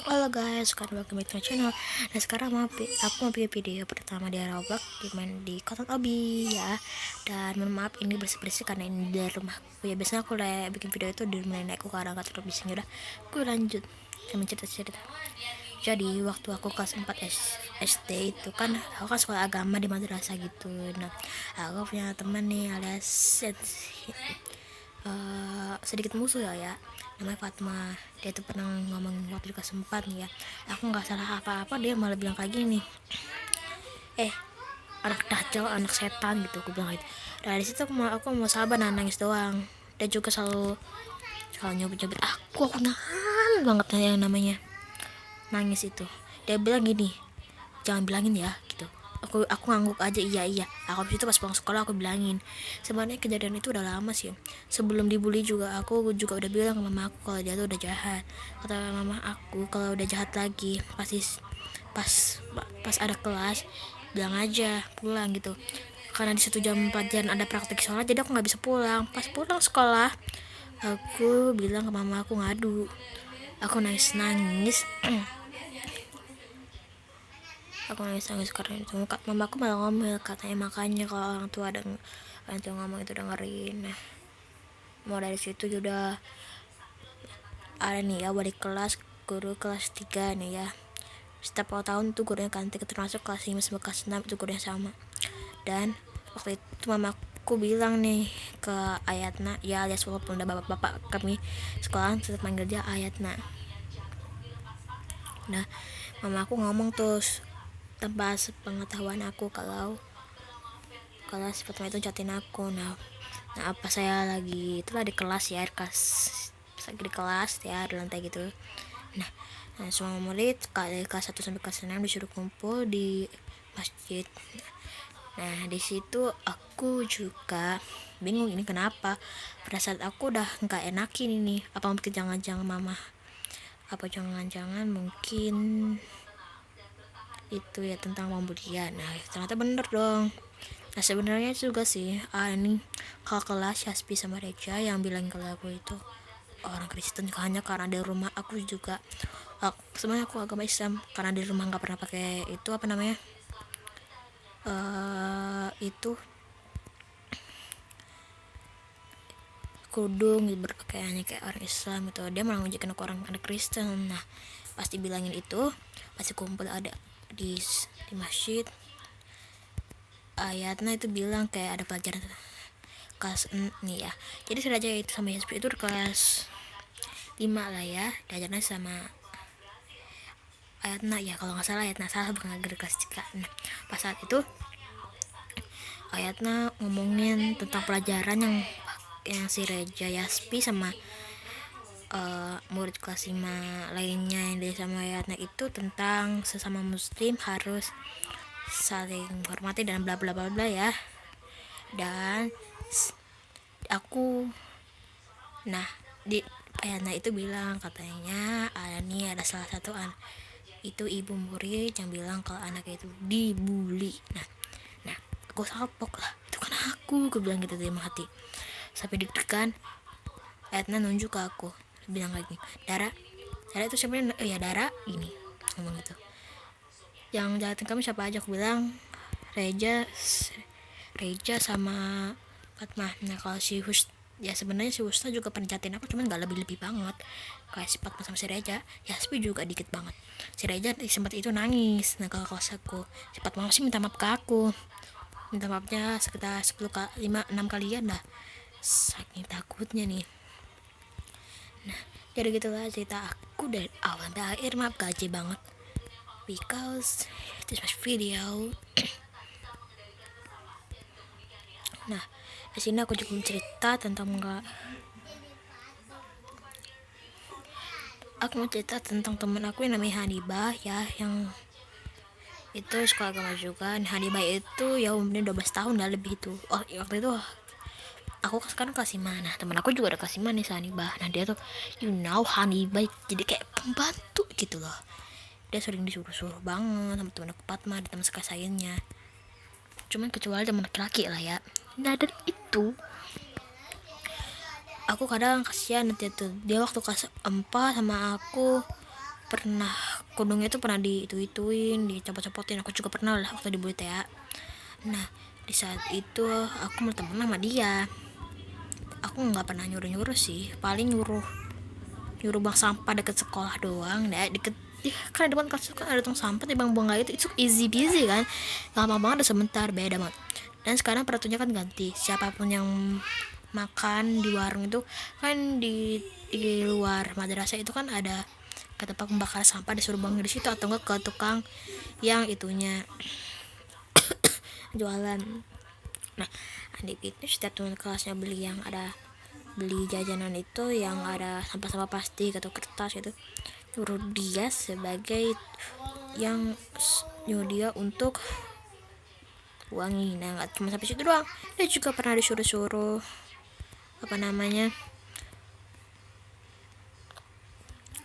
Halo guys, sekarang welcome back to my channel. Nah sekarang aku mau bikin video pertama di Roblox di Kotak Obi ya. Dan mohon maaf ini bersih-bersih karena ini di rumahku ya. Biasanya aku bikin video itu di rumah nenekku karena gak terlalu bising. Udah, aku lanjut sama cerita-cerita. Jadi waktu aku kelas 4 SD itu kan aku kan sekolah agama di madrasah gitu. Nah aku punya teman nih alias sedikit musuh ya, namanya Fatma. Dia tuh pernah ngomong waktu di kelas 4 nih ya, aku nggak salah apa-apa dia malah bilang kayak gini, anak dajjal, anak setan gitu, aku bilang gitu. Dari situ aku mau sabar, nangis doang. Dia juga selalu nyebut aku nahan banget yang namanya nangis itu. Dia bilang gini, jangan bilangin ya gitu. Aku ngangguk aja, iya. Aku habis itu pas pulang sekolah aku bilangin. Sebenarnya kejadian itu udah lama sih. Sebelum dibully juga aku juga udah bilang ke mama aku kalau dia tuh udah jahat. Kata mama aku kalau udah jahat lagi pasti pas pas ada kelas bilang aja pulang gitu. Karena di situ jam pelajaran ada praktek sholat, jadi aku nggak bisa pulang. Pas pulang sekolah aku bilang ke mama aku, ngadu. Aku nangis aku nangis karena itu. Mama aku malah ngomel, katanya makanya kalau orang tua ngomong itu dengerin. Nah, mau dari situ udah ada nih ya balik kelas, guru kelas 3 nih ya. Setiap tahun tuh gurunya ganti, termasuk kelas 5 sampai kelas 6 itu gurunya sama. Dan waktu itu mama aku bilang nih ke Ayatna ya, alias walaupun udah bapak-bapak kami sekolah tetap manggil dia Ayatna. Nah, mama aku ngomong terus tanpa pengetahuan aku kalau si Fatma itu jatin aku. Nah apa saya lagi itulah di kelas ya, lagi di kelas ya, di lantai gitu. Nah, semua murid dari kelas 1 sampai kelas 6 disuruh kumpul di masjid. Nah di situ aku juga bingung ini kenapa. Pada saat aku udah nggak enakin ini, apa mungkin jangan-jangan mama, apa jangan-jangan mungkin itu ya tentang pembulian. Nah ternyata bener dong. Nah sebenarnya juga sih ini kakak kelas Yaspi sama Reja yang bilang kalau aku itu orang Kristen, hanya karena di rumah aku juga sebenarnya aku agama Islam, karena di rumah nggak pernah pakai itu apa namanya itu kudung gitu, berpakaiannya kayak orang Islam gitu. Dia malah ngajakin aku orang anak Kristen. Nah pasti bilangin itu pasti kumpul ada di masjid. Ayatnya itu bilang kayak ada pelajaran kelas nih ya. Jadi sengaja itu sama Yaspi itu kelas 5 lah ya, diajarnya sama Ayatna ya, kalau nggak salah Ayatna, salah bukan lagi kelas 3. Nah pas saat itu Ayatna ngomongin tentang pelajaran yang si Reja, Yaspi sama murid kelas 5 lainnya yang dari sama Ayatna itu tentang sesama muslim harus saling menghormati dan bla bla bla bla ya. Dan aku di Ayana itu bilang katanya ada salah satu itu ibu murid yang bilang kalau anaknya itu dibully. Nah aku salpok lah, itu kan aku bilang gitu dalam hati sampai deg-degan. Ayana nunjuk ke aku, bilang lagi, Dara itu sebenarnya ya Dara ini ngomong gitu, yang jahatin kamu siapa aja. Aku bilang Reja sama Fatma. Nah kalau si ya sebenarnya si Husna juga pernah jahatin aku, cuman gak lebih banget kayak si Fatma sama si Reja. Yaspi juga dikit banget. Si Reja sempat itu nangis. Nah kalau kelas aku, si Fatma masih minta maaf ke aku, minta maafnya sekitar 5-6 kalian lah, saking takutnya nih. Nah jadi gitulah cerita aku dari awal sampai akhir. Maaf gaji banget because this was video. Nah di sini aku juga cerita tentang teman aku yang namanya Hanibah ya, yang itu sekolah agama juga. Nah, Hanibah itu ya umurnya 12 tahun dah lebih itu. Waktu itu aku sekarang kelas 5. Nah teman aku juga ada kelas 5 nih, Hanibah. Nah dia tuh Hanibah jadi kayak pembantu gitu loh. Dia sering disuruh-suruh banget sama teman aku Fatma, di teman sekelas lainnya, cuman kecuali teman laki-laki lah ya. Nah dan itu aku kadang kasihan nanti tuh dia waktu kelas 4 sama aku pernah kudungnya tuh pernah ituin dicopot-copotin. Aku juga pernah lah waktu di Bulita ya. Nah di saat itu aku berteman sama dia. Aku nggak pernah nyuruh sih, paling nyuruh buang sampah deket sekolah doang, deket ya, kan di depan kelas kan ada tong sampah, timbang buang kayak itu easy busy kan, lama banget udah sebentar, beda banget. Dan sekarang peraturannya kan ganti, siapapun yang makan di warung itu kan di luar madrasah itu kan ada ke tempat pembakar sampah, disuruh buang di situ atau enggak ke tukang yang itunya jualan. Nah adik itu setiap teman kelasnya beli jajanan itu yang ada sampah-sampah plastik atau kertas gitu, nyuruh dia sebagai yang nyuruh dia untuk buangin. Nah nggak cuma sampai situ doang, dia juga pernah disuruh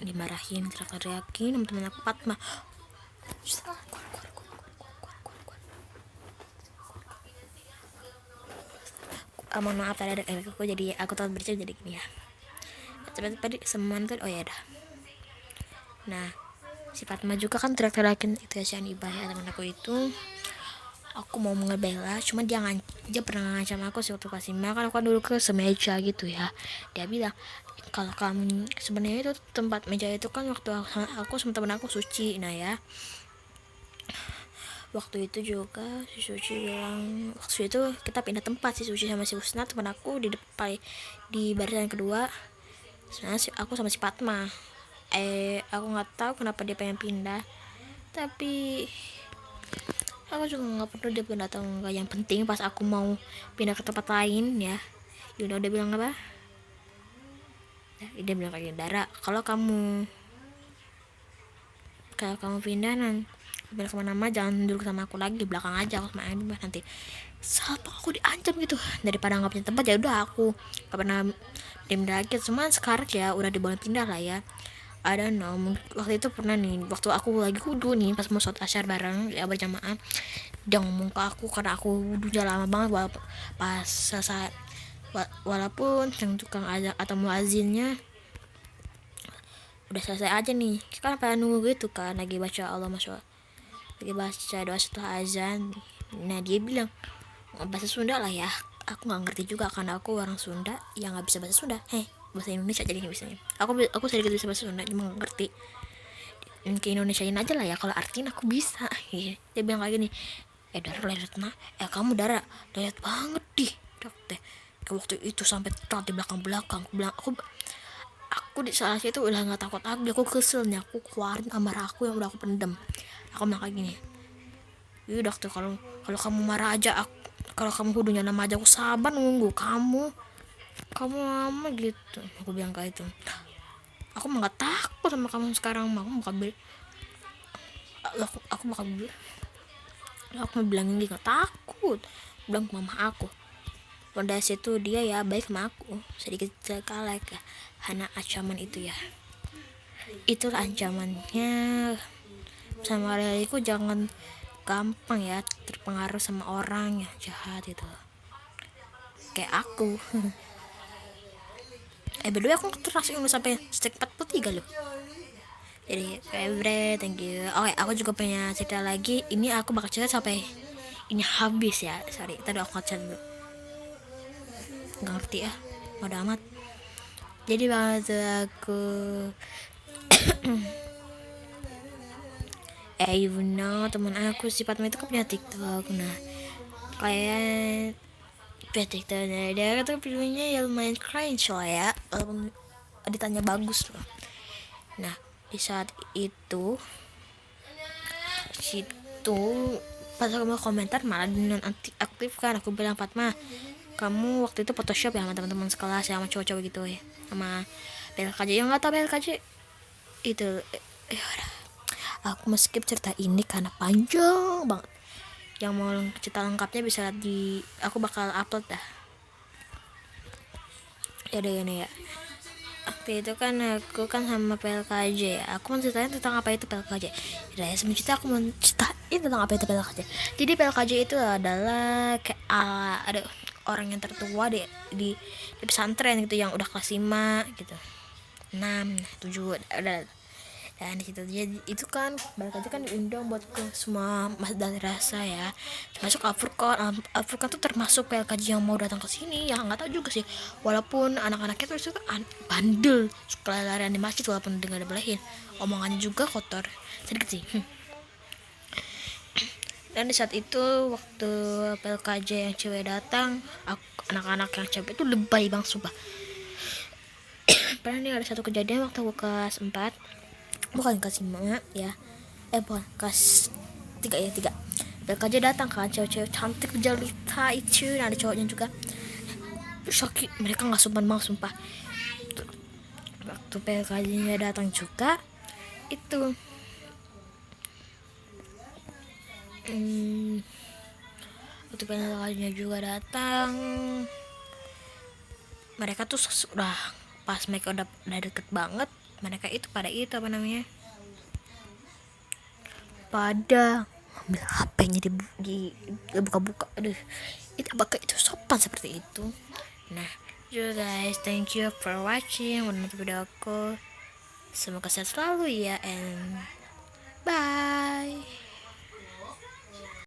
dimarahin, teriak-teriakin sama temen aku Fatma. Mohon maaf tadi ada aku, jadi aku tahu bercerita jadi gini ya. Tadi semua kan oh ya dah. Nah si Fatma juga kan teriak-teriakin itu ya, si Anibah ya teman aku itu. Aku mau ngebela, cuma dia pernah ngancam aku sih waktu kelas 5, kan aku dulu ke semeja gitu ya. Dia bilang kalau kamu sebenarnya itu tempat meja itu kan waktu aku sama teman aku Suci. Nah ya waktu itu juga si Suci bilang, waktu itu kita pindah tempat, si Suci sama si Husna teman aku di depan di barisan kedua, sebenarnya aku sama si Fatma. Aku nggak tahu kenapa dia pengen pindah, tapi aku juga nggak perlu dia pindah atau enggak, yang penting pas aku mau pindah ke tempat lain ya Yuna udah bilang apa, dia bilang kayak Dara, kalau kamu pindah bilang kemana-mana jangan duduk sama aku lagi di belakang aja, aku sama Andi nanti satu aku diancam gitu. Daripada nggak punya tempat ya udah aku nggak pernah pindah lagi. Cuman sekarang ya udah diboleh pindah lah ya. Ada waktu itu pernah nih, waktu aku lagi wudu nih pas mau sholat asyar bareng ya berjamaah, dia ngomong ke aku karena aku wudunya lama banget, pas selesai walaupun yang tukang azan atau muazinnya udah selesai aja nih, kan pada nunggu gitu kan, lagi baca Allah masya Allah, lagi baca doa setelah azan. Nah dia bilang bahasa Sunda lah ya, aku nggak ngerti juga karena aku orang Sunda yang nggak bisa bahasa Sunda, bahasa Indonesia jadi bisanya. Aku sedikit bisa bahasa Sunda cuma nggak ngerti, ke Indonesiain aja lah ya, kalau artiin aku bisa. Dia bilang kayak gini, Dara lelet kamu Dara lelet banget dok teh waktu itu sampai telat di belakang. Aku di saat itu udah nggak takut lagi, aku keselnya aku keluarin amarah aku yang udah aku pendem. Aku bilang kayak gini, dokter kalau kamu marah aja kalau kamu hudunya nama aja aku sabar nunggu kamu lama gitu. Aku bilang kayak itu, aku mah nggak takut sama kamu sekarang mah, aku bilang ini nggak takut, bilang ke mama aku. Pada situ dia ya baik sama aku, sedikit sekali karena ancaman itu ya, itulah ancamannya. Sama adikku jangan gampang ya terpengaruh sama orang yang jahat itu kayak aku. Berdua aku termasuk yang sampai stek 43 loh. Jadi favorite, thank you. Aku juga punya cerita lagi. Ini aku bakal cerita sampai ini habis ya. Sorry, tadi aku ngechat dulu. Nggak ngerti ya, udah amat. Jadi waktu aku teman aku si Fatma itu kan punya TikTok. Nah kayak punya TikTok, dia tuh videonya ya lumayan cringe lah ya, walaupun ditanya bagus loh. Nah di saat itu pas aku mau komentar malah non aktif kan. Aku bilang, Fatma kamu waktu itu Photoshop ya sama teman-teman sekelas ya, sama cowok-cowok gitu ya, sama PLKJ yang nggak tahu PLKJ itu. Aku mau skip cerita ini karena panjang banget. Yang mau cerita lengkapnya bisa aku bakal upload dah. Ya udah ini ya. Waktu itu kan aku kan sama PLKJ ya. Aku mau ceritain tentang apa itu PLKJ. Ya sebelum cerita aku mau ceritain tentang apa itu PLKJ. Jadi PLKJ itu adalah ada orang yang tertua di pesantren gitu yang udah kelas 5 gitu. 6, 7 ada. Dan di situ jadi itu kan balik aja kan diundang buat ke semua madrasah ya, termasuk Al-Furqan tuh termasuk PLKJ yang mau datang ke sini ya, nggak tahu juga sih, walaupun anak-anaknya tuh itu bandel, suka lari di masjid walaupun dengar belahin, omongannya juga kotor sedikit sih. Dan di saat itu waktu PLKJ yang cewek datang, anak-anak yang cewek itu lebay bang sumpah. Pernah nih ada satu kejadian waktu aku kelas 4, bukan kelas 5 ya, bukan kelas 3 ya, 3. PLKJ datang kan, cewek-cewek cantik jelita itu, nah ada cowoknya juga. Sakit, mereka nggak sopan banget sumpah. Waktu PLKJ nya datang juga itu waktu PLKJ-nya juga datang, mereka tuh sudah pas mereka udah deket banget, mereka itu pada itu apa namanya, pada ambil HP-nya di buka-buka. Aduh, itu apakah itu sopan seperti itu? Nah, you guys, thank you for watching, menonton video aku. Semoga sehat selalu ya, and bye.